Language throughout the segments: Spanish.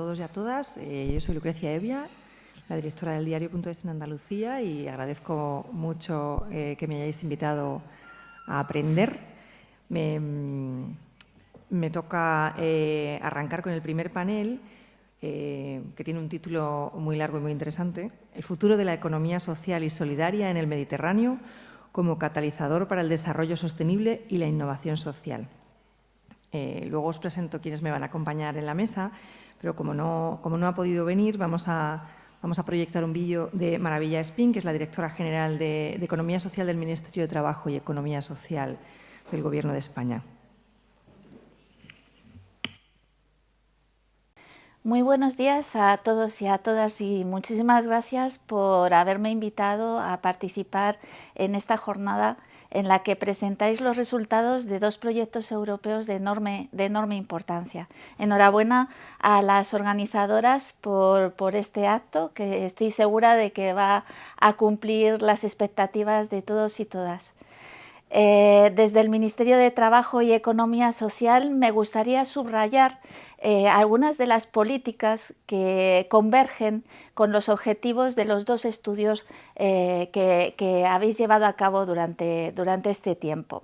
todos y a todas. Yo soy Lucrecia Evia, la directora del diario.es en Andalucía, y agradezco mucho que me hayáis invitado a aprender. Me toca arrancar con el primer panel, que tiene un título muy largo y muy interesante: El futuro de la economía social y solidaria en el Mediterráneo como catalizador para el desarrollo sostenible y la innovación social. Luego os presento quienes me van a acompañar en la mesa, pero como no ha podido venir, vamos a proyectar un vídeo de Maravilla Espín, que es la directora general de Economía Social del Ministerio de Trabajo y Economía Social del Gobierno de España. Muy buenos días a todos y a todas, y muchísimas gracias por haberme invitado a participar en esta jornada en la que presentáis los resultados de dos proyectos europeos de enorme importancia. Enhorabuena a las organizadoras por este acto, que estoy segura de que va a cumplir las expectativas de todos y todas. Desde el Ministerio de Trabajo y Economía Social me gustaría subrayar algunas de las políticas que convergen con los objetivos de los dos estudios que habéis llevado a cabo durante este tiempo.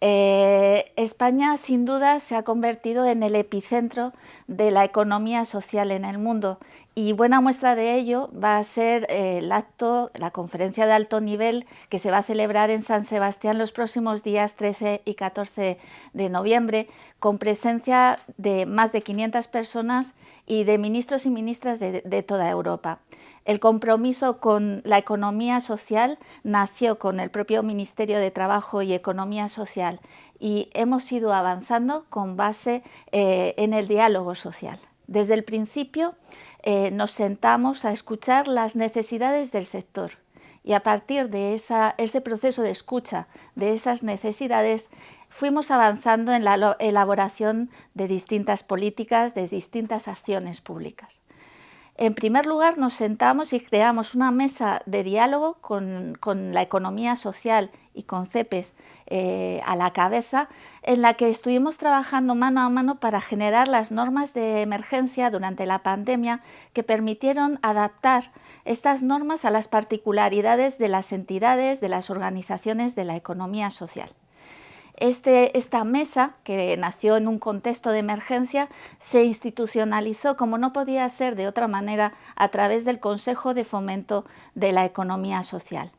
España, sin duda, se ha convertido en el epicentro de la economía social en el mundo, y buena muestra de ello va a ser la conferencia de alto nivel que se va a celebrar en San Sebastián los próximos días 13 y 14 de noviembre, con presencia de más de 500 personas y de ministros y ministras de toda Europa. El compromiso con la economía social nació con el propio Ministerio de Trabajo y Economía Social, y hemos ido avanzando con base en el diálogo social. Desde el principio nos sentamos a escuchar las necesidades del sector, y a partir de ese proceso de escucha de esas necesidades fuimos avanzando en la elaboración de distintas políticas, de distintas acciones públicas. En primer lugar, nos sentamos y creamos una mesa de diálogo con la economía social y con CEPES a la cabeza, en la que estuvimos trabajando mano a mano para generar las normas de emergencia durante la pandemia, que permitieron adaptar estas normas a las particularidades de las entidades, de las organizaciones de la economía social. Esta mesa, que nació en un contexto de emergencia, se institucionalizó, como no podía ser de otra manera, a través del Consejo de Fomento de la Economía Social,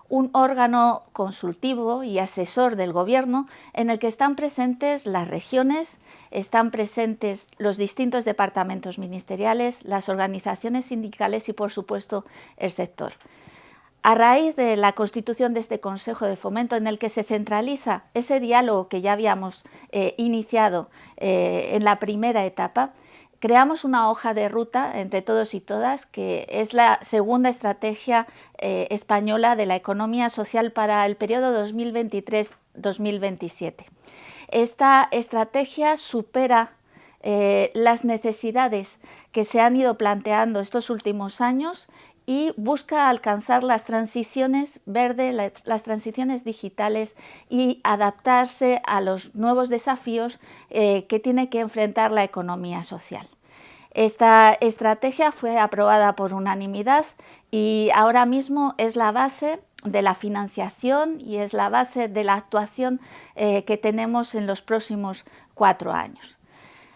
un órgano consultivo y asesor del Gobierno en el que están presentes las regiones, están presentes los distintos departamentos ministeriales, las organizaciones sindicales y, por supuesto, el sector. A raíz de la constitución de este Consejo de Fomento, en el que se centraliza ese diálogo que ya habíamos iniciado en la primera etapa, creamos una hoja de ruta entre todos y todas, que es la segunda estrategia española de la economía social para el periodo 2023-2027. Esta estrategia supera las necesidades que se han ido planteando estos últimos años y busca alcanzar las transiciones verdes, las transiciones digitales, y adaptarse a los nuevos desafíos que tiene que enfrentar la economía social. Esta estrategia fue aprobada por unanimidad y ahora mismo es la base de la financiación y es la base de la actuación que tenemos en los próximos 4 años.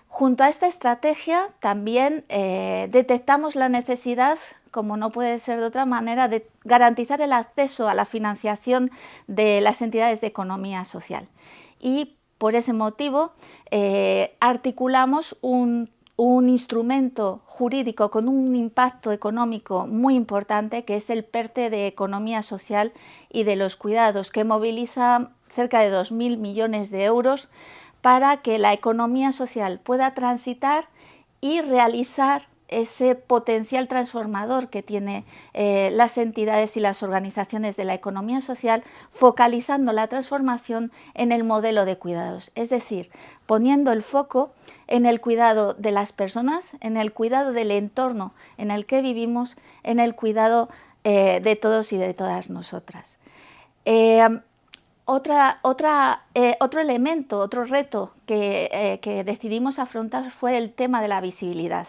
Junto a esta estrategia también detectamos la necesidad, como no puede ser de otra manera, de garantizar el acceso a la financiación de las entidades de economía social. Y por ese motivo articulamos un instrumento jurídico con un impacto económico muy importante, que es el PERTE de Economía Social y de los Cuidados, que moviliza cerca de 2.000 millones de euros para que la economía social pueda transitar y realizar ese potencial transformador que tiene las entidades y las organizaciones de la economía social, focalizando la transformación en el modelo de cuidados, es decir, poniendo el foco en el cuidado de las personas, en el cuidado del entorno en el que vivimos, en el cuidado de todos y de todas nosotras. Otro elemento, otro reto que decidimos afrontar fue el tema de la visibilidad.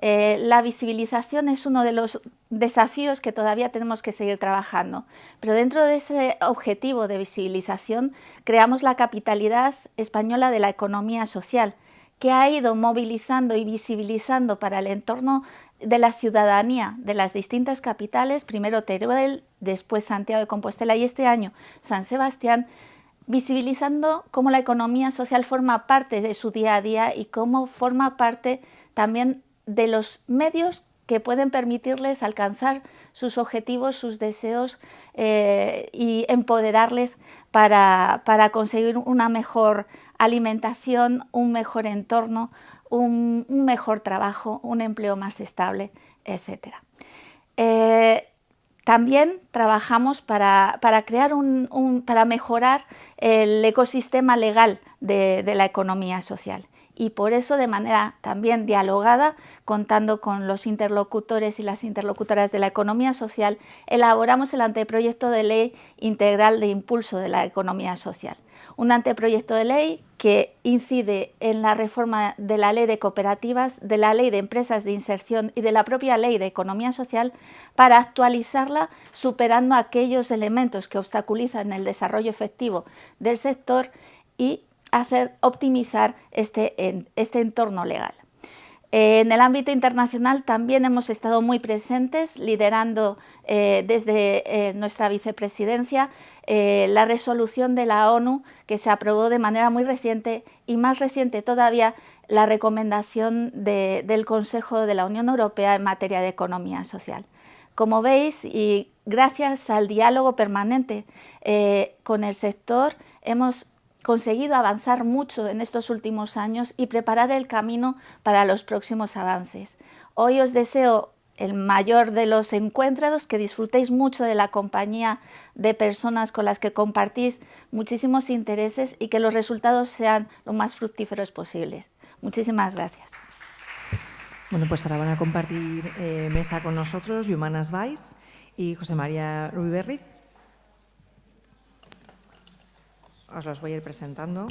La visibilización es uno de los desafíos que todavía tenemos que seguir trabajando, pero dentro de ese objetivo de visibilización creamos la capitalidad española de la economía social, que ha ido movilizando y visibilizando para el entorno de la ciudadanía de las distintas capitales, primero Teruel, después Santiago de Compostela y este año San Sebastián, visibilizando cómo la economía social forma parte de su día a día y cómo forma parte también de los medios que pueden permitirles alcanzar sus objetivos, sus deseos y empoderarles para conseguir una mejor alimentación, un mejor entorno, un mejor trabajo, un empleo más estable, etc. También trabajamos para crear para mejorar el ecosistema legal de la economía social. Y por eso, de manera también dialogada, contando con los interlocutores y las interlocutoras de la economía social, elaboramos el anteproyecto de ley integral de impulso de la economía social. Un anteproyecto de ley que incide en la reforma de la ley de cooperativas, de la ley de empresas de inserción y de la propia ley de economía social para actualizarla superando aquellos elementos que obstaculizan el desarrollo efectivo del sector y optimizar este entorno legal. En el ámbito internacional también hemos estado muy presentes, liderando desde nuestra vicepresidencia la resolución de la ONU que se aprobó de manera muy reciente y más reciente todavía la recomendación del Consejo de la Unión Europea en materia de economía social. Como veis, y gracias al diálogo permanente con el sector, hemos conseguido avanzar mucho en estos últimos años y preparar el camino para los próximos avances. Hoy os deseo el mayor de los encuentros, que disfrutéis mucho de la compañía de personas con las que compartís muchísimos intereses y que los resultados sean lo más fructíferos posibles. Muchísimas gracias. Bueno, pues ahora van a compartir mesa con nosotros Yumana Sbaiz y José María Ruiberriz. Os los voy a ir presentando.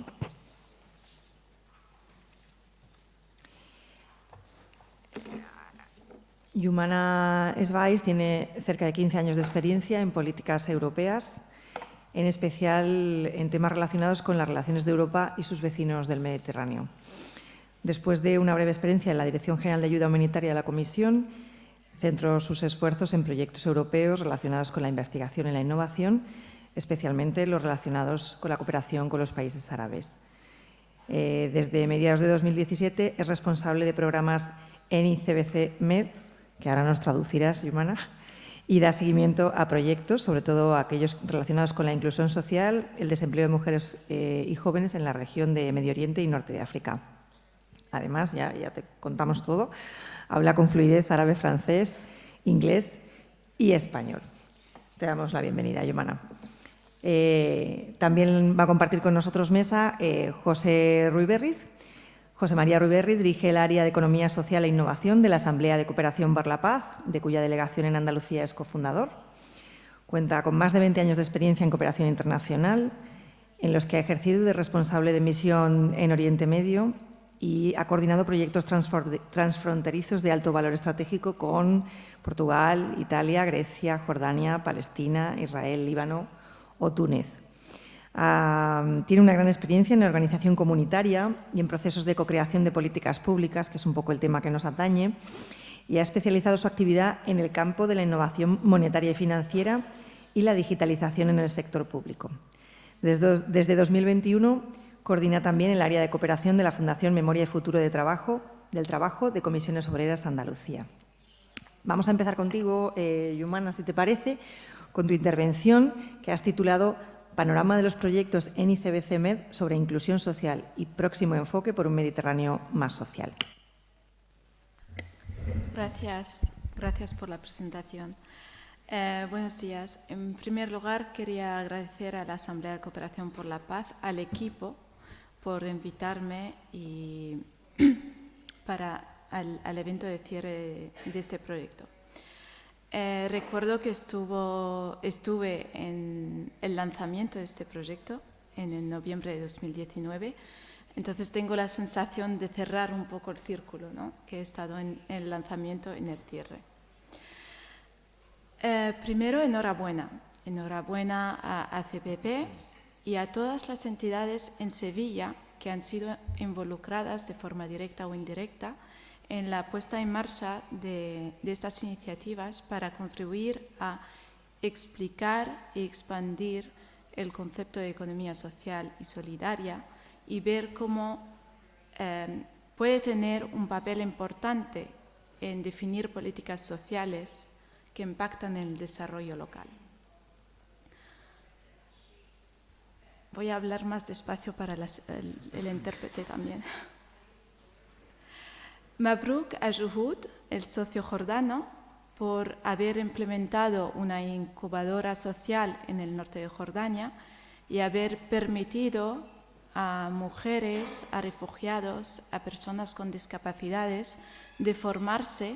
Yumana Sbaiz tiene cerca de 15 años de experiencia en políticas europeas, en especial en temas relacionados con las relaciones de Europa y sus vecinos del Mediterráneo. Después de una breve experiencia en la Dirección General de Ayuda Humanitaria de la Comisión, centró sus esfuerzos en proyectos europeos relacionados con la investigación y la innovación, especialmente los relacionados con la cooperación con los países árabes. Desde mediados de 2017 es responsable de programas en ICBC Med, que ahora nos traducirás, Yumana, y da seguimiento a proyectos, sobre todo aquellos relacionados con la inclusión social, el desempleo de mujeres y jóvenes en la región de Medio Oriente y Norte de África. Además, ya te contamos todo, habla con fluidez árabe, francés, inglés y español. Te damos la bienvenida, Yumana. También va a compartir con nosotros mesa José Ruiberriz. José María Ruiberriz dirige el área de Economía Social e Innovación de la Asamblea de Cooperación por la Paz, de cuya delegación en Andalucía es cofundador. Cuenta con más de 20 años de experiencia en cooperación internacional, en los que ha ejercido de responsable de misión en Oriente Medio y ha coordinado proyectos transfronterizos de alto valor estratégico con Portugal, Italia, Grecia, Jordania, Palestina, Israel, Líbano o Túnez. Tiene una gran experiencia en la organización comunitaria y en procesos de co-creación de políticas públicas, que es un poco el tema que nos atañe, y ha especializado su actividad en el campo de la innovación monetaria y financiera y la digitalización en el sector público. Desde 2021 coordina también el área de cooperación de la Fundación Memoria y Futuro del Trabajo de Comisiones Obreras Andalucía. Vamos a empezar contigo, Yumana, si te parece, con tu intervención que has titulado Panorama de los proyectos en ICBC Med sobre inclusión social y próximo enfoque por un Mediterráneo más social. Gracias por la presentación. Buenos días. En primer lugar, quería agradecer a la Asamblea de Cooperación por la Paz, al equipo, por invitarme al evento de cierre de este proyecto. Recuerdo que estuve en el lanzamiento de este proyecto en noviembre de 2019. Entonces tengo la sensación de cerrar un poco el círculo, ¿no? Que he estado en el lanzamiento, en el cierre. Primero, enhorabuena. Enhorabuena a ACPP y a todas las entidades en Sevilla que han sido involucradas de forma directa o indirecta en la puesta en marcha de estas iniciativas para contribuir a explicar y expandir el concepto de economía social y solidaria y ver cómo puede tener un papel importante en definir políticas sociales que impactan en el desarrollo local. Voy a hablar más despacio para el intérprete también. Mabruk a Juhud, el socio jordano, por haber implementado una incubadora social en el norte de Jordania y haber permitido a mujeres, a refugiados, a personas con discapacidades de formarse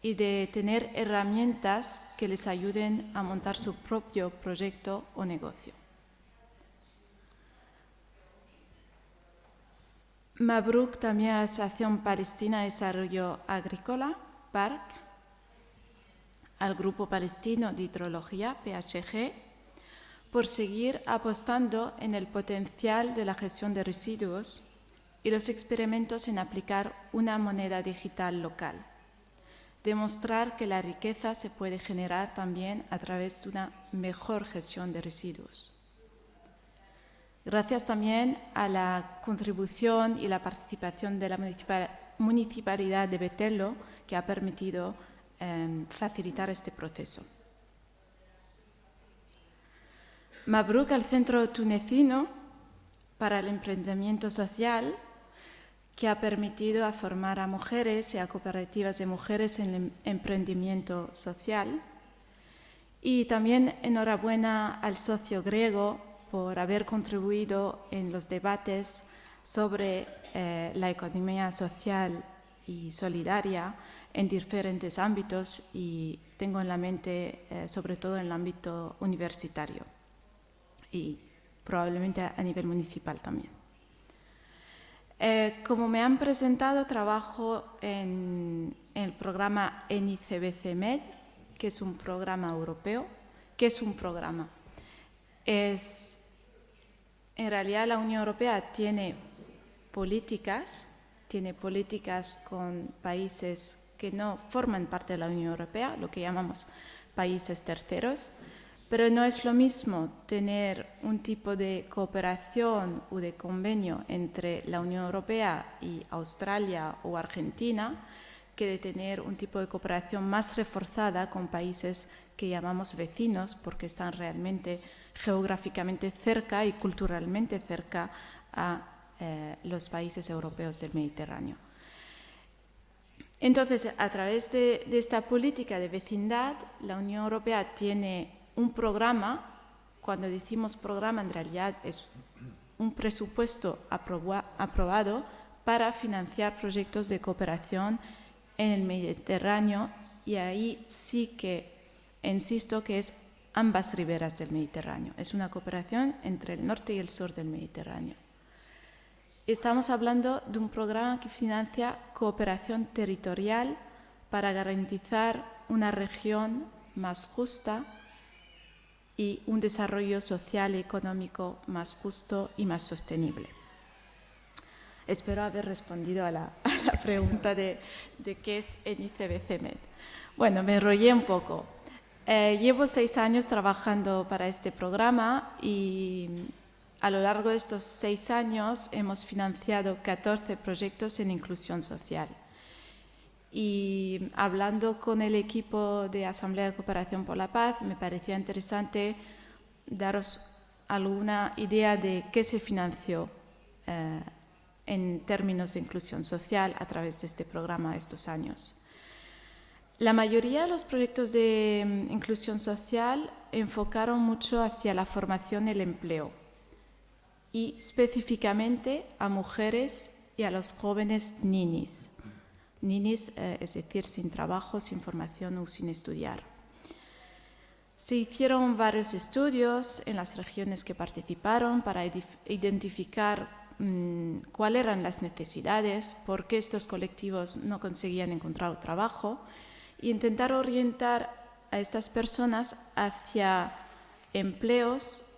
y de tener herramientas que les ayuden a montar su propio proyecto o negocio. Mabruk también a la Asociación Palestina de Desarrollo Agrícola, PARC, al Grupo Palestino de Hidrología, PHG, por seguir apostando en el potencial de la gestión de residuos y los experimentos en aplicar una moneda digital local. Demostrar que la riqueza se puede generar también a través de una mejor gestión de residuos. Gracias también a la contribución y la participación de la Municipalidad de Betello, que ha permitido facilitar este proceso. Mabruk al Centro Tunecino para el Emprendimiento Social, que ha permitido formar a mujeres y a cooperativas de mujeres en el emprendimiento social. Y también enhorabuena al socio griego por haber contribuido en los debates sobre la economía social y solidaria en diferentes ámbitos, y tengo en la mente sobre todo en el ámbito universitario y probablemente a nivel municipal también. Como me han presentado, trabajo en el programa ENI-CBC-MED, que es un programa europeo. ¿Qué es un programa? En realidad la Unión Europea tiene políticas con países que no forman parte de la Unión Europea, lo que llamamos países terceros, pero no es lo mismo tener un tipo de cooperación o de convenio entre la Unión Europea y Australia o Argentina que de tener un tipo de cooperación más reforzada con países que llamamos vecinos, porque están realmente geográficamente cerca y culturalmente cerca a los países europeos del Mediterráneo. Entonces, a través de esta política de vecindad, la Unión Europea tiene un programa. Cuando decimos programa, en realidad es un presupuesto aprobado para financiar proyectos de cooperación en el Mediterráneo, y ahí sí que insisto que es ambas riberas del Mediterráneo. Es una cooperación entre el norte y el sur del Mediterráneo. Estamos hablando de un programa que financia cooperación territorial para garantizar una región más justa y un desarrollo social y económico más justo y más sostenible. Espero haber respondido a la pregunta de qué es ENI-CBC-MED. Bueno, me enrollé un poco. Llevo 6 años trabajando para este programa y a lo largo de estos 6 años hemos financiado 14 proyectos en inclusión social. Y hablando con el equipo de Asamblea de Cooperación por la Paz, me parecía interesante daros alguna idea de qué se financió en términos de inclusión social a través de este programa estos años. La mayoría de los proyectos de inclusión social enfocaron mucho hacia la formación y el empleo, y específicamente a mujeres y a los jóvenes ninis. Ninis, es decir, sin trabajo, sin formación o sin estudiar. Se hicieron varios estudios en las regiones que participaron para identificar cuáles eran las necesidades, por qué estos colectivos no conseguían encontrar trabajo, e intentar orientar a estas personas hacia empleos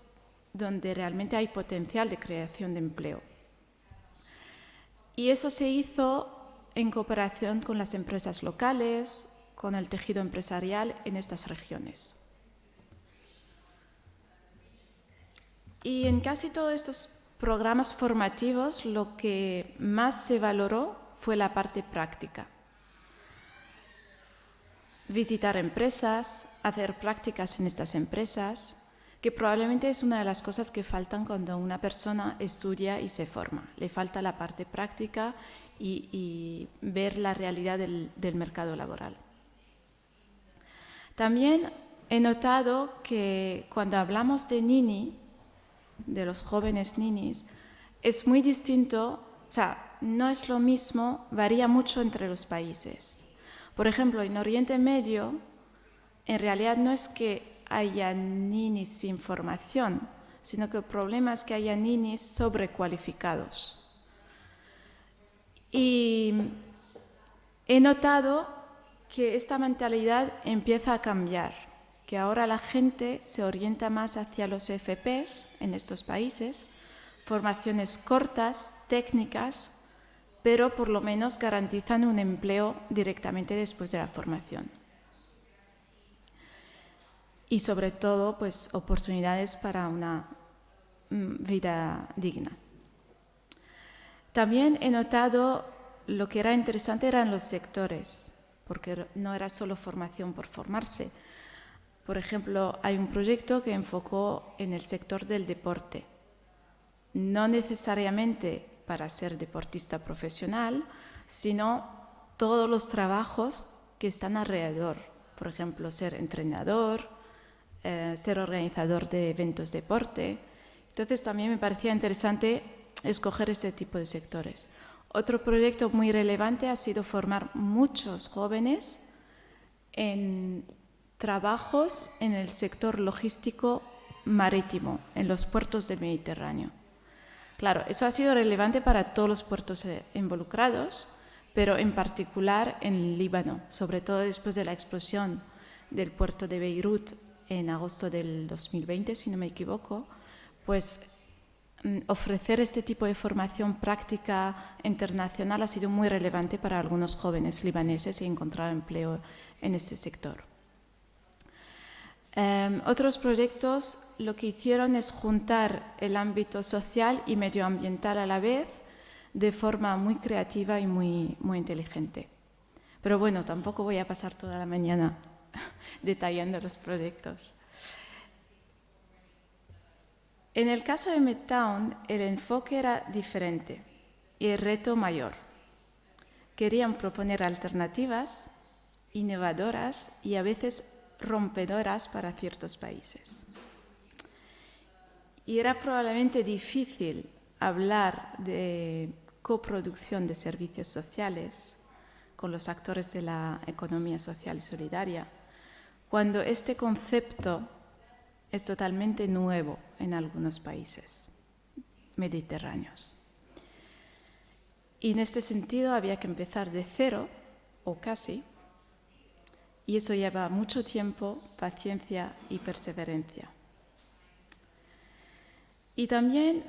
donde realmente hay potencial de creación de empleo. Y eso se hizo en cooperación con las empresas locales, con el tejido empresarial en estas regiones. Y en casi todos estos programas formativos lo que más se valoró fue la parte práctica. Visitar empresas, hacer prácticas en estas empresas, que probablemente es una de las cosas que faltan cuando una persona estudia y se forma. Le falta la parte práctica y ver la realidad del mercado laboral. También he notado que cuando hablamos de nini, de los jóvenes ninis, es muy distinto, o sea, no es lo mismo, varía mucho entre los países. Por ejemplo, en Oriente Medio, en realidad no es que haya ninis sin formación, sino que el problema es que haya ninis sobrecualificados. Y he notado que esta mentalidad empieza a cambiar, que ahora la gente se orienta más hacia los FPs en estos países, formaciones cortas, técnicas, pero por lo menos garantizan un empleo directamente después de la formación. Y sobre todo, pues, oportunidades para una vida digna. También he notado lo que era interesante eran los sectores, porque no era solo formación por formarse. Por ejemplo, hay un proyecto que enfocó en el sector del deporte. No necesariamente para ser deportista profesional, sino todos los trabajos que están alrededor. Por ejemplo, ser entrenador, ser organizador de eventos de deporte. Entonces también me parecía interesante escoger este tipo de sectores. Otro proyecto muy relevante ha sido formar muchos jóvenes en trabajos en el sector logístico marítimo, en los puertos del Mediterráneo. Claro, eso ha sido relevante para todos los puertos involucrados, pero en particular en Líbano, sobre todo después de la explosión del puerto de Beirut en agosto del 2020, si no me equivoco, pues ofrecer este tipo de formación práctica internacional ha sido muy relevante para algunos jóvenes libaneses y encontrar empleo en este sector. Otros proyectos lo que hicieron es juntar el ámbito social y medioambiental a la vez de forma muy creativa y muy inteligente. Pero bueno, tampoco voy a pasar toda la mañana detallando los proyectos. En el caso de Midtown, el enfoque era diferente y el reto mayor. Querían proponer alternativas innovadoras y a veces rompedoras para ciertos países. Y era probablemente difícil hablar de coproducción de servicios sociales con los actores de la economía social y solidaria, cuando este concepto es totalmente nuevo en algunos países mediterráneos. Y en este sentido había que empezar de cero, o casi, y eso lleva mucho tiempo, paciencia y perseverancia. Y también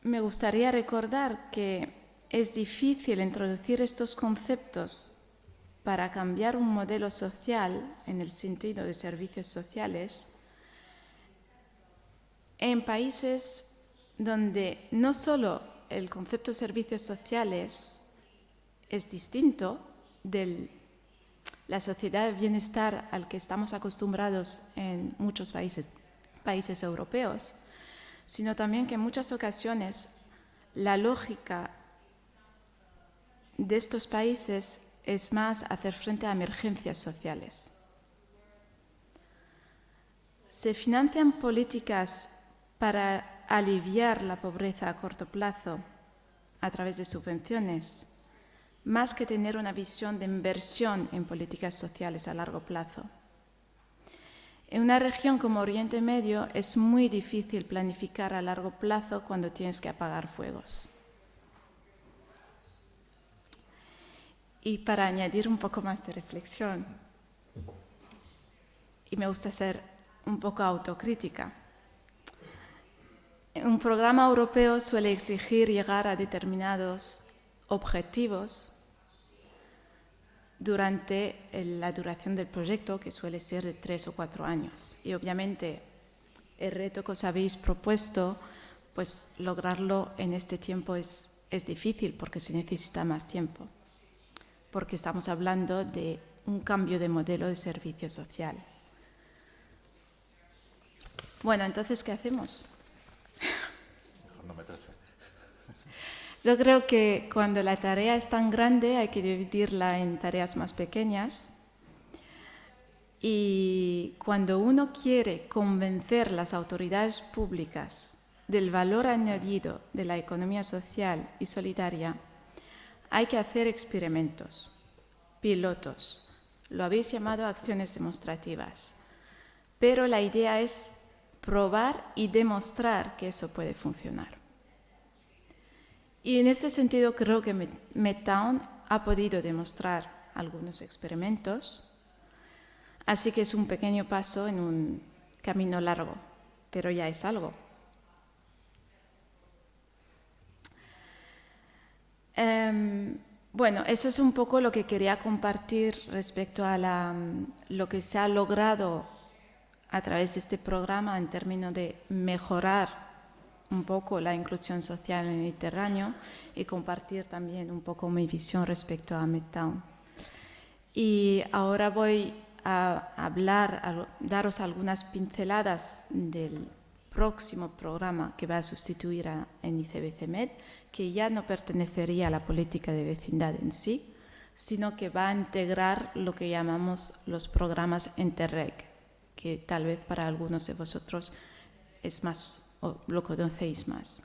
me gustaría recordar que es difícil introducir estos conceptos para cambiar un modelo social en el sentido de servicios sociales en países donde no solo el concepto de servicios sociales es distinto de la sociedad de bienestar al que estamos acostumbrados en muchos países europeos, sino también que en muchas ocasiones la lógica de estos países es más hacer frente a emergencias sociales. Se financian políticas para aliviar la pobreza a corto plazo a través de subvenciones, más que tener una visión de inversión en políticas sociales a largo plazo. En una región como Oriente Medio es muy difícil planificar a largo plazo cuando tienes que apagar fuegos. Y para añadir un poco más de reflexión, y me gusta ser un poco autocrítica, un programa europeo suele exigir llegar a determinados objetivos durante la duración del proyecto, que suele ser de 3 o 4 años. Y obviamente el reto que os habéis propuesto, pues lograrlo en este tiempo es difícil porque se necesita más tiempo, porque estamos hablando de un cambio de modelo de servicio social. Bueno, entonces, ¿qué hacemos? Mejor no meterse. Yo creo que cuando la tarea es tan grande hay que dividirla en tareas más pequeñas, y cuando uno quiere convencer a las autoridades públicas del valor añadido de la economía social y solidaria, hay que hacer experimentos, pilotos, lo habéis llamado acciones demostrativas, pero la idea es probar y demostrar que eso puede funcionar. Y en este sentido creo que Medtown ha podido demostrar algunos experimentos, así que es un pequeño paso en un camino largo, pero ya es algo. Bueno, eso es un poco lo que quería compartir respecto a lo que se ha logrado a través de este programa en términos de mejorar un poco la inclusión social en el Mediterráneo y compartir también un poco mi visión respecto a Medtown. Y ahora voy a daros algunas pinceladas del próximo programa que va a sustituir a NICBC-Med, que ya no pertenecería a la política de vecindad en sí, sino que va a integrar lo que llamamos los programas Interreg, que tal vez para algunos de vosotros es más, o lo conocéis más.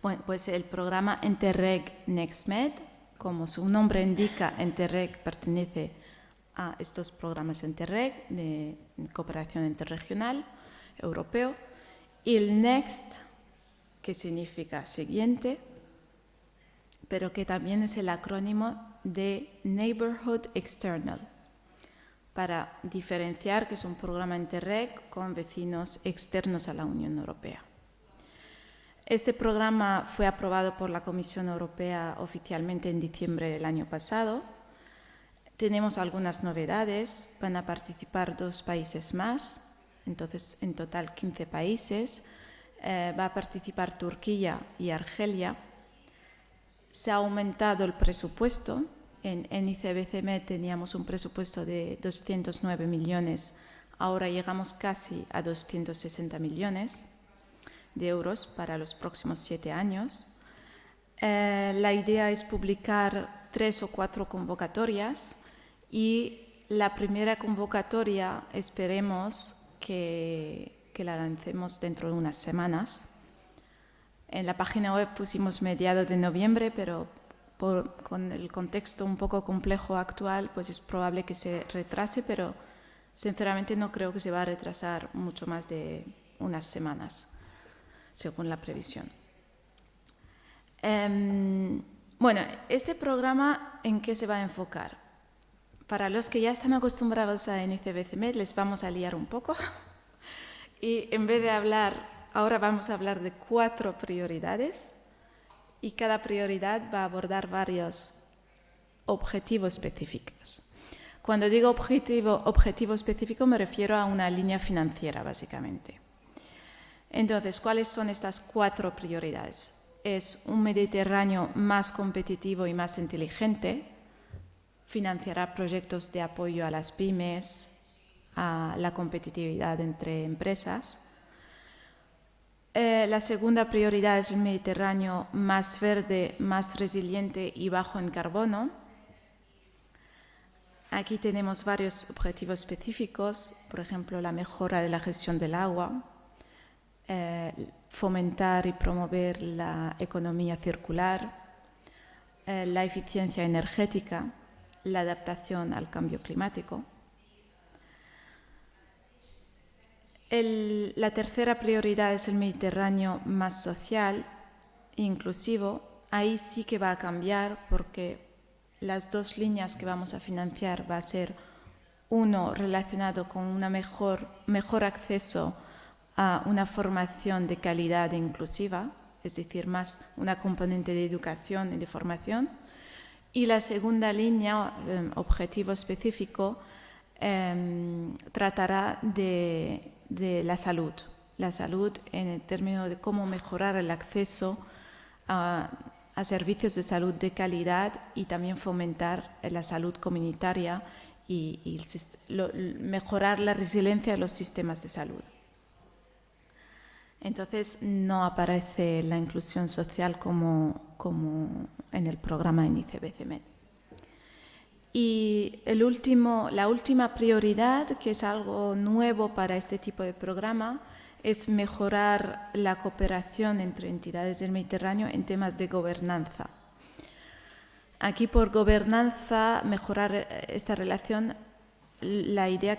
Bueno, pues el programa Interreg NextMed, como su nombre indica, Interreg pertenece a estos programas Interreg de cooperación interregional europeo, y el Next, que significa siguiente, pero que también es el acrónimo de Neighborhood External, para diferenciar que es un programa Interreg con vecinos externos a la Unión Europea. Este programa fue aprobado por la Comisión Europea oficialmente en diciembre del año pasado. Tenemos algunas novedades, van a participar 2 países más, entonces en total 15 países. Va a participar Turquía y Argelia. Se ha aumentado el presupuesto. En NICBC-Med teníamos un presupuesto de 209 millones, ahora llegamos casi a 260 millones de euros para los próximos 7 años. La idea es publicar 3 o 4 convocatorias, y la primera convocatoria esperemos que la lancemos dentro de unas semanas. En la página web pusimos mediados de noviembre, pero con el contexto un poco complejo actual, pues es probable que se retrase, pero sinceramente no creo que se va a retrasar mucho más de unas semanas, según la previsión. Bueno, este programa, ¿en qué se va a enfocar? Para los que ya están acostumbrados a NICBC-Med, les vamos a liar un poco. Y en vez de hablar, ahora vamos a hablar de 4 prioridades, y cada prioridad va a abordar varios objetivos específicos. Cuando digo objetivo específico me refiero a una línea financiera, básicamente. Entonces, ¿cuáles son estas 4 prioridades? Es un Mediterráneo más competitivo y más inteligente, financiará proyectos de apoyo a las pymes, a la competitividad entre empresas. La segunda prioridad es el Mediterráneo más verde, más resiliente y bajo en carbono. Aquí tenemos varios objetivos específicos, por ejemplo, la mejora de la gestión del agua, fomentar y promover la economía circular, la eficiencia energética, la adaptación al cambio climático. La tercera prioridad es el Mediterráneo más social e inclusivo. Ahí sí que va a cambiar porque las dos líneas que vamos a financiar va a ser uno relacionado con un mejor acceso a una formación de calidad e inclusiva, es decir, más una componente de educación y de formación. Y la segunda línea, objetivo específico, tratará de la salud en el término de cómo mejorar el acceso a servicios de salud de calidad y también fomentar la salud comunitaria y mejorar la resiliencia de los sistemas de salud. Entonces, no aparece la inclusión social como en el programa INICE BCMED. Y la última prioridad, que es algo nuevo para este tipo de programa, es mejorar la cooperación entre entidades del Mediterráneo en temas de gobernanza. Aquí, por gobernanza, mejorar esta relación, la idea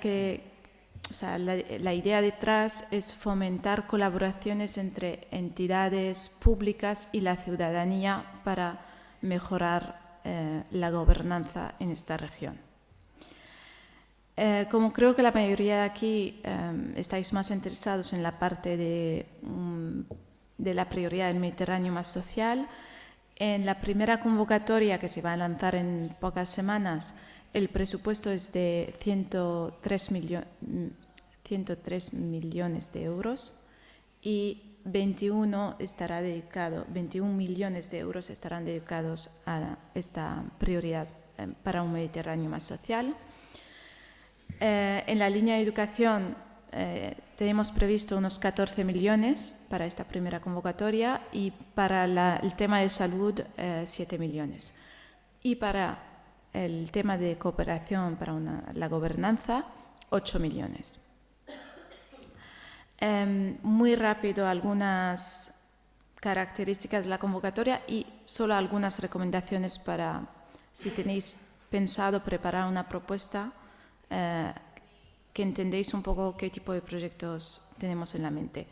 detrás es fomentar colaboraciones entre entidades públicas y la ciudadanía para mejorar la gobernanza en esta región. Como creo que la mayoría de aquí estáis más interesados en la parte de la prioridad del Mediterráneo más social, en la primera convocatoria que se va a lanzar en pocas semanas, el presupuesto es de 103 millones de euros y 21 millones de euros estarán dedicados a esta prioridad para un Mediterráneo más social. En la línea de educación tenemos previsto unos 14 millones para esta primera convocatoria y para el tema de salud 7 millones. Y para el tema de cooperación para la gobernanza 8 millones. Muy rápido algunas características de la convocatoria y solo algunas recomendaciones para si tenéis pensado preparar una propuesta que entendéis un poco qué tipo de proyectos tenemos en la mente.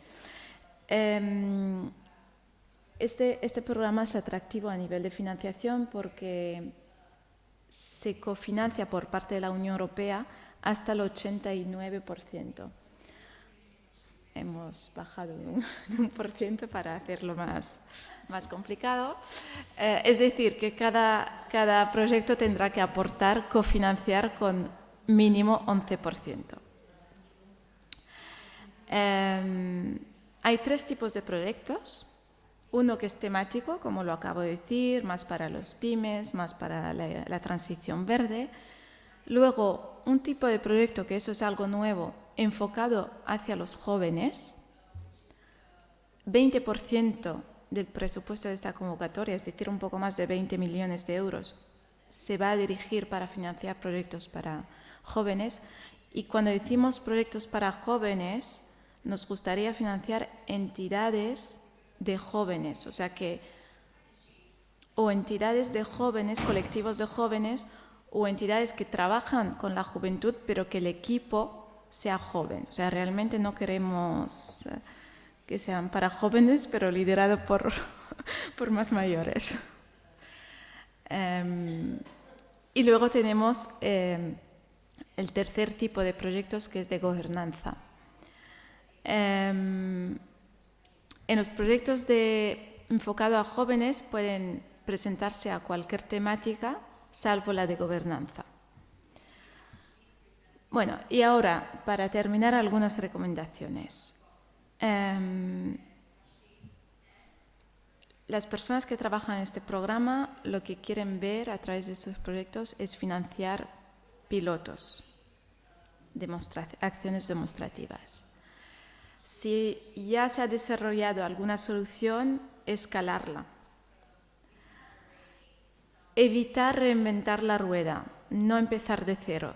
Este programa es atractivo a nivel de financiación porque se cofinancia por parte de la Unión Europea hasta el 89%. Hemos bajado de un 1% para hacerlo más complicado. Es decir, que cada proyecto tendrá que aportar, cofinanciar con mínimo 11%. Hay tres tipos de proyectos. Uno que es temático, como lo acabo de decir, más para los pymes, más para la transición verde. Luego, un tipo de proyecto, que eso es algo nuevo, enfocado hacia los jóvenes. 20% del presupuesto de esta convocatoria, es decir, un poco más de 20 millones de euros, se va a dirigir para financiar proyectos para jóvenes. Y cuando decimos proyectos para jóvenes, nos gustaría financiar entidades de jóvenes, o sea que o entidades de jóvenes, colectivos de jóvenes o entidades que trabajan con la juventud pero que el equipo sea joven. O sea, realmente no queremos que sean para jóvenes pero liderado por más mayores. Y luego tenemos el tercer tipo de proyectos, que es de gobernanza. En los proyectos enfocado a jóvenes pueden presentarse a cualquier temática, salvo la de gobernanza. Bueno, y ahora, para terminar, algunas recomendaciones. Las personas que trabajan en este programa lo que quieren ver a través de estos proyectos es financiar pilotos, acciones demostrativas. Si ya se ha desarrollado alguna solución, escalarla. Evitar reinventar la rueda, no empezar de cero.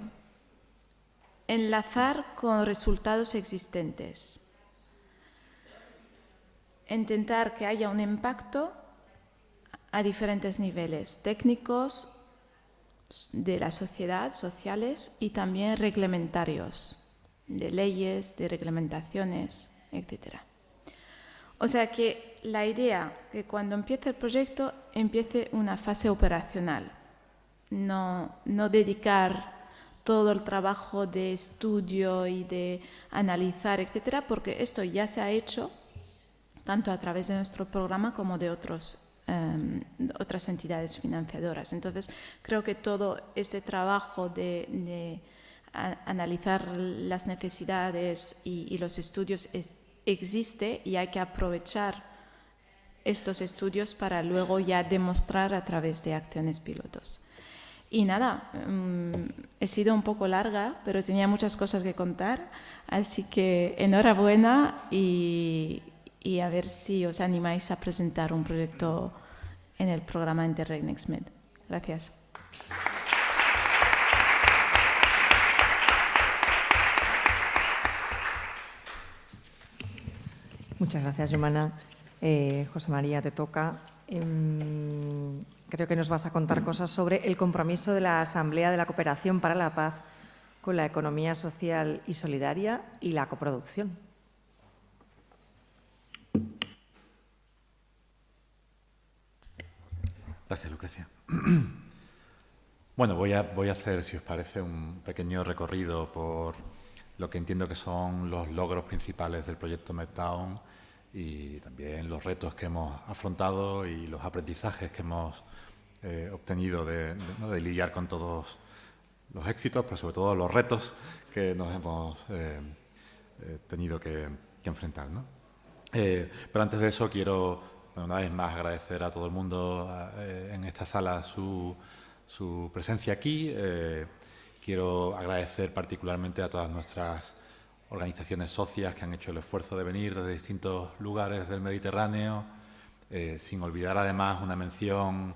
Enlazar con resultados existentes. Intentar que haya un impacto a diferentes niveles, técnicos, de la sociedad, sociales y también reglamentarios, de leyes, de reglamentaciones, etc. O sea que la idea que cuando empiece el proyecto empiece una fase operacional. no dedicar todo el trabajo de estudio y de analizar, etcétera, porque esto ya se ha hecho tanto a través de nuestro programa como de otras entidades financiadoras. Entonces, creo que todo este trabajo de analizar las necesidades y los estudios existe, y hay que aprovechar estos estudios para luego ya demostrar a través de acciones pilotos. Y nada, he sido un poco larga, pero tenía muchas cosas que contar, así que enhorabuena y a ver si os animáis a presentar un proyecto en el programa Interreg NextMed. Gracias. Muchas gracias, Jumana. José María, te toca. Creo que nos vas a contar cosas sobre el compromiso de la Asamblea de la Cooperación para la Paz con la economía social y solidaria y la coproducción. Gracias, Lucrecia. Bueno, voy a hacer, si os parece, un pequeño recorrido por lo que entiendo que son los logros principales del proyecto Medtown y también los retos que hemos afrontado y los aprendizajes que hemos obtenido de lidiar con todos los éxitos, pero sobre todo los retos que nos hemos tenido que enfrentar, ¿no? Pero antes de eso quiero, una vez más, agradecer a todo el mundo en esta sala su presencia aquí. Quiero agradecer particularmente a todas nuestras organizaciones socias que han hecho el esfuerzo de venir desde distintos lugares del Mediterráneo, sin olvidar además una mención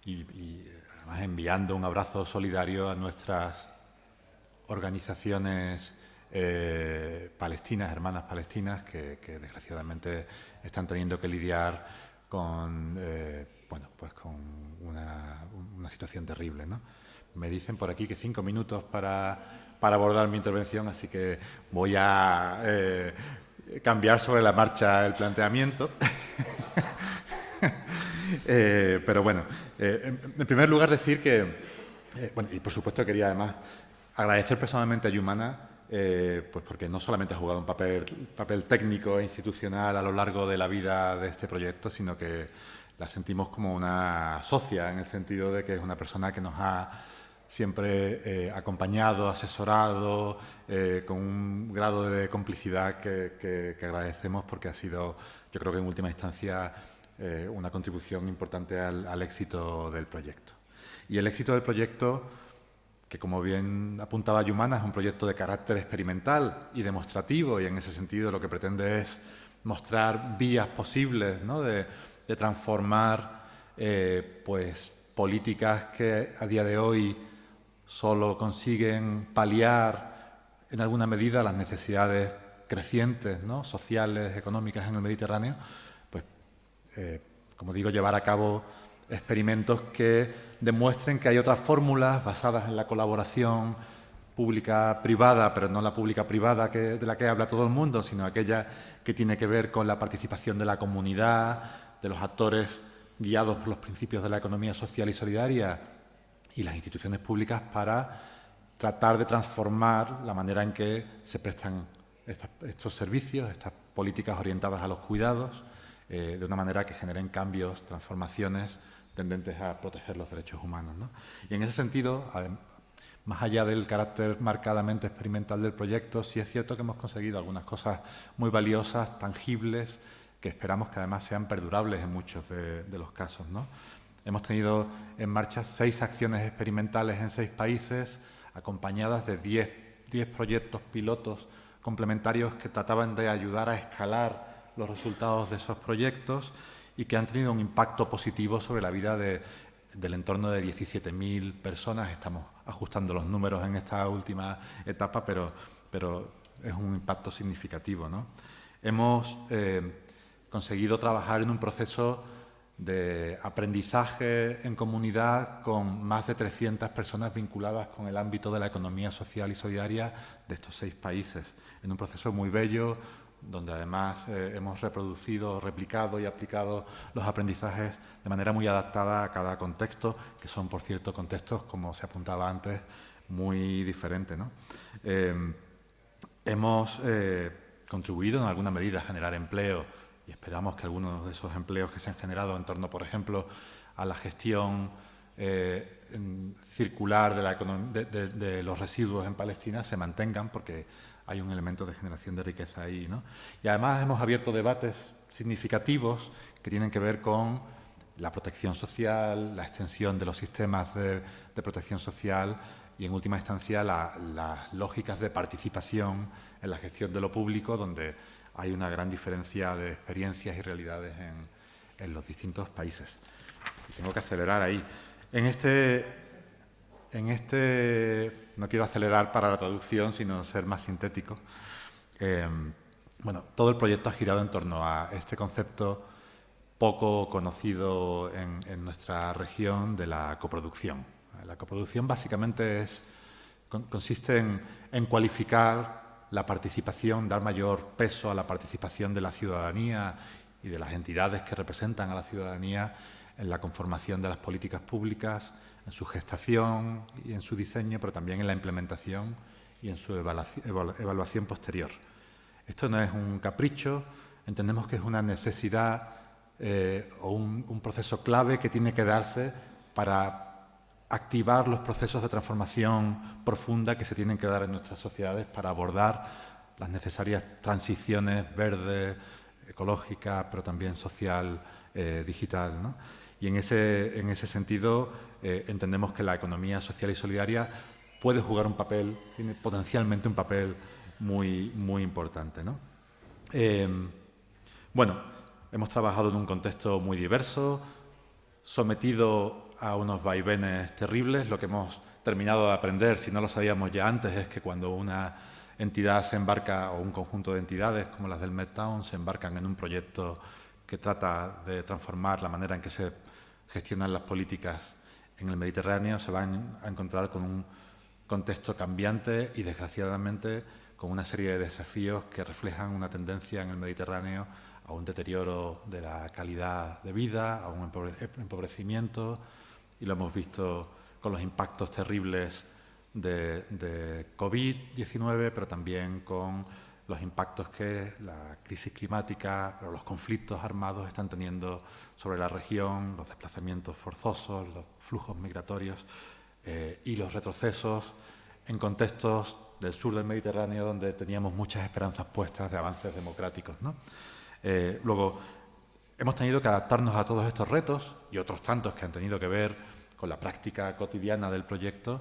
y además enviando un abrazo solidario a nuestras organizaciones palestinas, hermanas palestinas, que desgraciadamente están teniendo que lidiar con, con una situación terrible, ¿no? Me dicen por aquí que 5 minutos para abordar mi intervención, así que voy a cambiar sobre la marcha el planteamiento. Pero bueno, en primer lugar decir que, y por supuesto quería además agradecer personalmente a Jumana, pues porque no solamente ha jugado un papel técnico e institucional a lo largo de la vida de este proyecto, sino que la sentimos como una socia, en el sentido de que es una persona que nos ha siempre acompañado, asesorado, con un grado de complicidad que agradecemos, porque ha sido, yo creo que en última instancia, una contribución importante al éxito del proyecto. Y el éxito del proyecto, que como bien apuntaba Jumana, es un proyecto de carácter experimental y demostrativo, y en ese sentido lo que pretende es mostrar vías posibles, ¿no?, de transformar pues políticas que a día de hoy solo consiguen paliar en alguna medida las necesidades crecientes, ¿no?, sociales, económicas en el Mediterráneo, pues como digo, llevar a cabo experimentos que demuestren que hay otras fórmulas basadas en la colaboración pública-privada, pero no la pública-privada de la que habla todo el mundo, sino aquella que tiene que ver con la participación de la comunidad, de los actores guiados por los principios de la economía social y solidaria y las instituciones públicas, para tratar de transformar la manera en que se prestan estos servicios, estas políticas orientadas a los cuidados, de una manera que generen cambios, transformaciones tendentes a proteger los derechos humanos, ¿no? Y en ese sentido, más allá del carácter marcadamente experimental del proyecto, sí es cierto que hemos conseguido algunas cosas muy valiosas, tangibles, que esperamos que además sean perdurables en muchos de los casos, ¿no? Hemos tenido en marcha 6 acciones experimentales en 6 países, acompañadas de 10 proyectos pilotos complementarios que trataban de ayudar a escalar los resultados de esos proyectos y que han tenido un impacto positivo sobre la vida del entorno de 17.000 personas. Estamos ajustando los números en esta última etapa, pero es un impacto significativo, ¿no? Hemos conseguido trabajar en un proceso de aprendizaje en comunidad con más de 300 personas vinculadas con el ámbito de la economía social y solidaria de estos 6 países, en un proceso muy bello, donde además hemos reproducido, replicado y aplicado los aprendizajes de manera muy adaptada a cada contexto, que son, por cierto, contextos, como se apuntaba antes, muy diferentes, ¿no? Hemos contribuido en alguna medida a generar empleo y esperamos que algunos de esos empleos que se han generado en torno, por ejemplo, a la gestión circular de los residuos en Palestina se mantengan, porque hay un elemento de generación de riqueza ahí, ¿no? Y además hemos abierto debates significativos que tienen que ver con la protección social, la extensión de los sistemas de protección social y, en última instancia, las lógicas de participación en la gestión de lo público, donde hay una gran diferencia de experiencias y realidades en los distintos países. Y tengo que acelerar ahí. En este, no quiero acelerar para la traducción, sino ser más sintético. Bueno, todo el proyecto ha girado en torno a este concepto poco conocido en nuestra región de la coproducción. La coproducción básicamente consiste en cualificar la participación, dar mayor peso a la participación de la ciudadanía y de las entidades que representan a la ciudadanía en la conformación de las políticas públicas, en su gestación y en su diseño, pero también en la implementación y en su evaluación posterior. Esto no es un capricho, entendemos que es una necesidad o un proceso clave que tiene que darse para activar los procesos de transformación profunda que se tienen que dar en nuestras sociedades para abordar las necesarias transiciones verde, ecológica, pero también social, digital, ¿no? Y en ese sentido entendemos que la economía social y solidaria puede jugar un papel, tiene potencialmente un papel muy, muy importante, ¿no? Bueno, hemos trabajado en un contexto muy diverso, sometido a unos vaivenes terribles. Lo que hemos terminado de aprender, si no lo sabíamos ya antes, es que cuando una entidad se embarca, o un conjunto de entidades como las del Medtown, se embarcan en un proyecto que trata de transformar la manera en que se gestionan las políticas en el Mediterráneo, se van a encontrar con un contexto cambiante y, desgraciadamente, con una serie de desafíos que reflejan una tendencia en el Mediterráneo a un deterioro de la calidad de vida, a un empobrecimiento, y lo hemos visto con los impactos terribles de COVID-19, pero también con los impactos que la crisis climática o los conflictos armados están teniendo sobre la región, los desplazamientos forzosos, los flujos migratorios y los retrocesos en contextos del sur del Mediterráneo, donde teníamos muchas esperanzas puestas de avances democráticos, ¿no? Luego, hemos tenido que adaptarnos a todos estos retos y otros tantos que han tenido que ver con la práctica cotidiana del proyecto,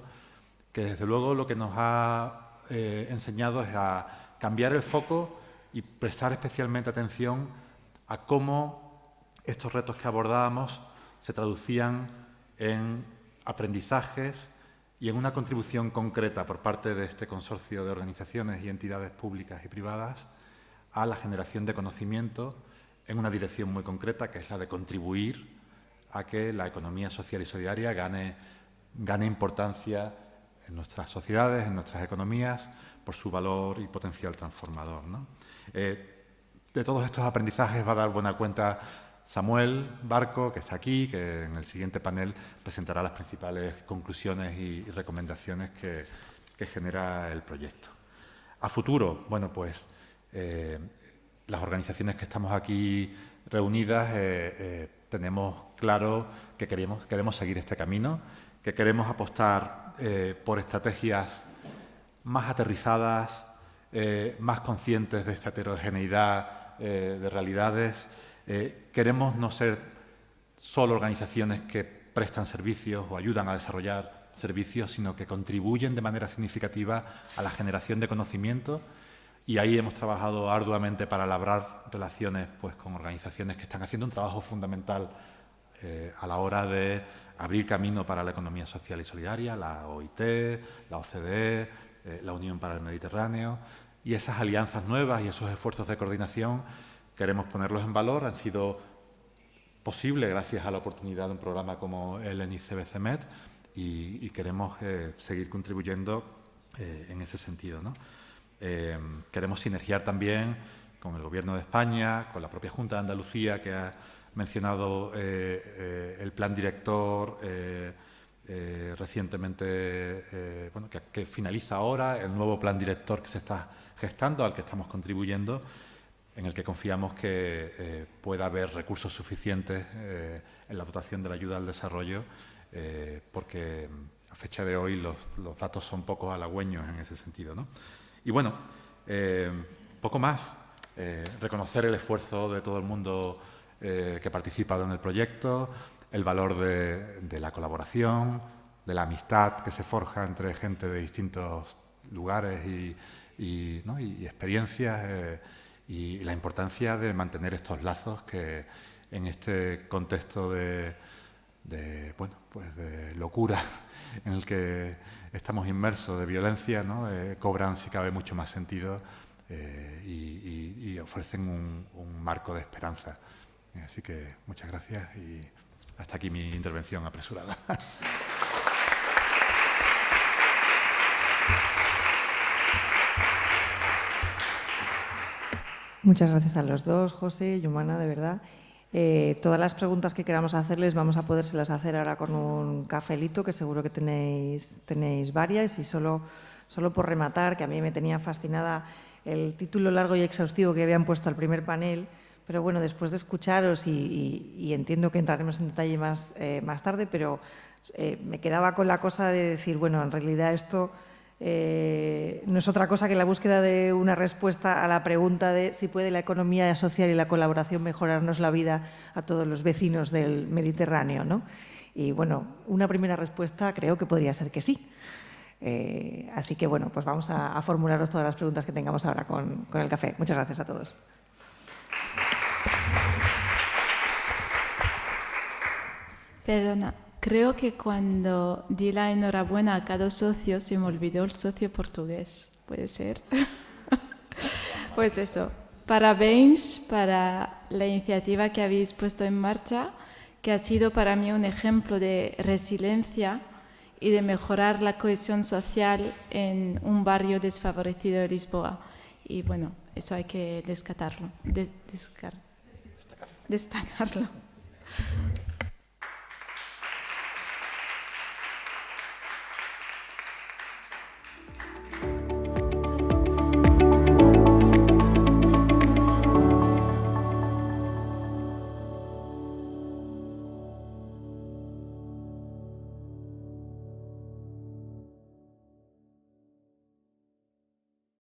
que desde luego lo que nos ha enseñado es a cambiar el foco y prestar especialmente atención a cómo estos retos que abordábamos se traducían en aprendizajes y en una contribución concreta por parte de este consorcio de organizaciones y entidades públicas y privadas a la generación de conocimiento en una dirección muy concreta, que es la de contribuir a que la economía social y solidaria gane importancia en nuestras sociedades, en nuestras economías, por su valor y potencial transformador, ¿no? De todos estos aprendizajes va a dar buena cuenta Samuel Barco, que está aquí, que en el siguiente panel presentará las principales conclusiones y recomendaciones que genera el proyecto. A futuro, bueno, pues las organizaciones que estamos aquí reunidas tenemos claro que queremos seguir este camino, que queremos apostar por estrategias más aterrizadas, más conscientes de esta heterogeneidad de realidades. Queremos no ser solo organizaciones que prestan servicios o ayudan a desarrollar servicios, sino que contribuyen de manera significativa a la generación de conocimiento, y ahí hemos trabajado arduamente para labrar relaciones pues, con organizaciones que están haciendo un trabajo fundamental a la hora de abrir camino para la economía social y solidaria, la OIT, la OCDE, la Unión para el Mediterráneo, y esas alianzas nuevas y esos esfuerzos de coordinación queremos ponerlos en valor. Han sido posibles gracias a la oportunidad de un programa como el NICBCMED y queremos seguir contribuyendo en ese sentido, ¿no? Queremos sinergiar también con el Gobierno de España, con la propia Junta de Andalucía, que ha mencionado el plan director recientemente, bueno, que finaliza ahora, el nuevo plan director que se está gestando, al que estamos contribuyendo, en el que confiamos que pueda haber recursos suficientes en la dotación de la ayuda al desarrollo, porque a fecha de hoy los datos son poco halagüeños en ese sentido, ¿no? Y bueno, poco más. Reconocer el esfuerzo de todo el mundo que ha participado en el proyecto, el valor de la colaboración, de la amistad que se forja entre gente de distintos lugares y experiencias, y la importancia de mantener estos lazos que en este contexto de locura en el que estamos inmersos, de violencia, ¿no? Cobran, si cabe, mucho más sentido y ofrecen un marco de esperanza. Así que muchas gracias y hasta aquí mi intervención apresurada. Muchas gracias a los dos, José y Yumana, de verdad. Todas las preguntas que queramos hacerles vamos a podérselas hacer ahora con un cafelito, que seguro que tenéis varias. Y solo por rematar, que a mí me tenía fascinada el título largo y exhaustivo que habían puesto al primer panel, pero bueno, después de escucharos y entiendo que entraremos en detalle más tarde, pero me quedaba con la cosa de decir, bueno, en realidad esto no es otra cosa que la búsqueda de una respuesta a la pregunta de si puede la economía social y la colaboración mejorarnos la vida a todos los vecinos del Mediterráneo, ¿no? Y bueno, una primera respuesta creo que podría ser que sí. Así que bueno, pues vamos a formularos todas las preguntas que tengamos ahora con el café. Muchas gracias a todos. Perdona, creo que cuando di la enhorabuena a cada socio se me olvidó el socio portugués. ¿Puede ser? Pues eso. Parabéns para la iniciativa que habéis puesto en marcha, que ha sido para mí un ejemplo de resiliencia y de mejorar la cohesión social en un barrio desfavorecido de Lisboa. Y bueno, eso hay que destacarlo.